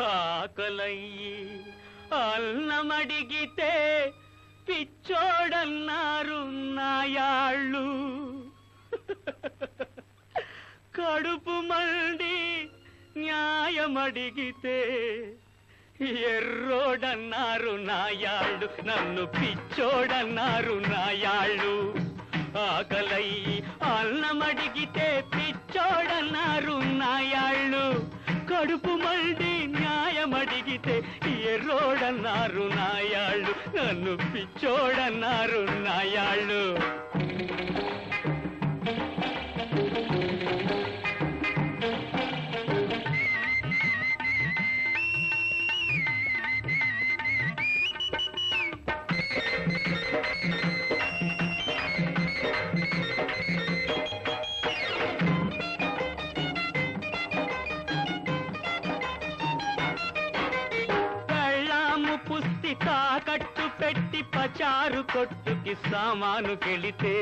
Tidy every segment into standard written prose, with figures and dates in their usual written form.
ఆకలయ్యి అన్నమడిగితే పిచ్చోడన్నారు నాయాళ్ళు. కడుపు మండి న్యాయమడిగితే ఎర్రోడన్నారు నాయాళ్ళు. నన్ను పిచ్చోడన్నారు నాయాళ్ళు. ఆకలయ్యి అన్నమడిగితే పిచ్చోడన్నారు నాయాళ్ళు. కడుపు మండి న్యాయమడిగితే ఎర్రోడన్నారు నాయాళ్ళు. నన్ను పిచ్చోడన్నారు నాయాళ్ళు. పుస్తి తాకట్టు పెట్టి పచారు కొట్టుకి సామాను కెళితే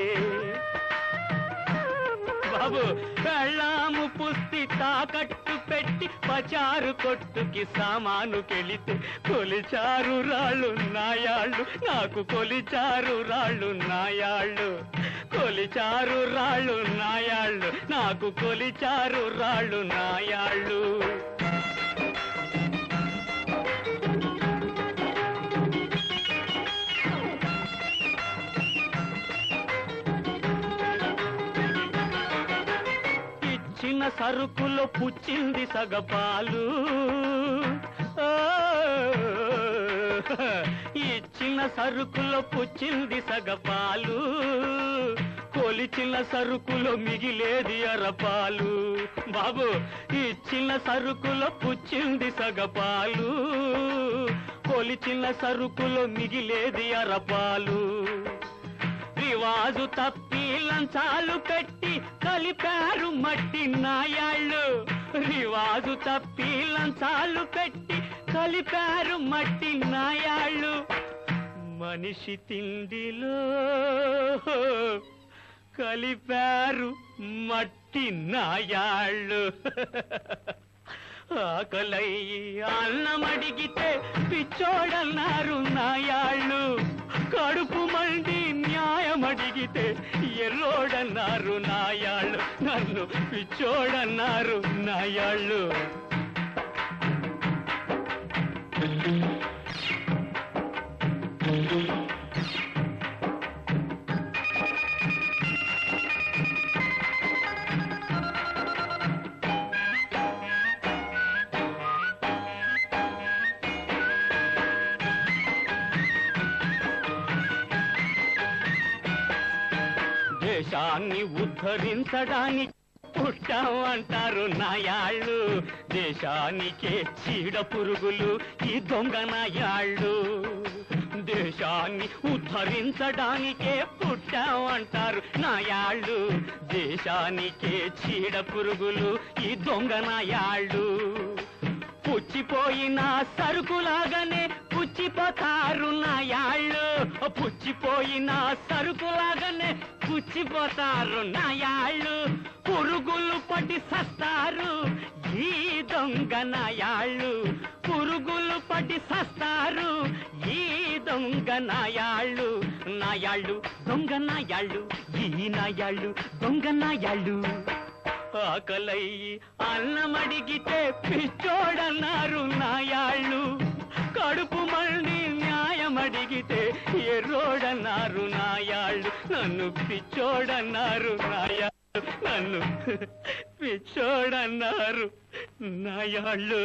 బాబు, పెళ్ళాము పుస్తి తాకట్టు పెట్టి పచారు కొట్టుకి సామాను కెళితే కొలిచారు రాళ్ళు నాయాళ్ళు. నాకు కొలిచారు రాళ్ళు నాయాళ్ళు. కొలిచారు రాళ్ళు నాయాళ్ళు. నాకు కొలిచారు రాళ్ళు నాయాళ్ళు. ఇచ్చిన సరుకులో పుచ్చింది సగపాలు. ఇచ్చిన సరుకులో పుచ్చింది సగపాలు. కొలిచిన సరుకులో మిగిలేది అరపాలు. బాబు, ఇచ్చిన సరుకులో పుచ్చింది సగపాలు. కొలిచిన సరుకులో మిగిలేది అరపాలు. రివాజు తప్పి లంచాలు పెట్టి కలిపారు మట్టి నాయాళ్ళు. రివాజు తప్పి లంచాలు పెట్టి కలిపారు మట్టి నాయాళ్ళు. మనిషి తిండిలో కలిపారు మట్టి నాయాళ్ళు. ఆకలయ్యి అన్నమడిగితే పిచ్చోడన్నారు నాయాళ్ళు. కడుపు మండి న్యాయమడిగితే ఎర్రోడన్నారు నాయాళ్ళు. నన్ను పిచ్చోడన్నారు నాయాళ్ళు. దేశాన్ని ఉద్ధరించడానికి పుట్టామంటారు నాయాళ్ళు. దేశానికే చీడ పురుగులు ఈ దొంగ నాయాళ్ళు. దేశాన్ని ఉద్ధరించడానికే పుట్టామంటారు నాయాళ్ళు. దేశానికే చీడ పురుగులు ఈ దొంగ నాయాళ్ళు. పుచ్చిపోయిన సరుకులాగానే పుచ్చిపోతారు నాయాళ్ళు. పుచ్చిపోయిన సరుకులాగానే పుచ్చిపోతారు నాయాళ్ళు. పురుగులు పట్టి సస్తారు ఈ దొంగ నాయాళ్ళు. పురుగులు పట్టి సస్తారు ఈ దొంగ నాయాళ్ళు. నాయాళ్ళు దొంగ నాయాళ్ళు. ఈ నాయాళ్ళు దొంగ నాయాళ్ళు. ఆకలయ్యి అన్నమడిగితే పిచ్చోడన్నారు నాయాళ్ళు. కడుపు మండి న్యాయమడిగితే ఎర్రోడన్నారు నాయాళ్ళు. నన్ను పిచ్చోడన్నారు నాయాళ్ళు. నన్ను పిచ్చోడన్నారు నాయాళ్ళు.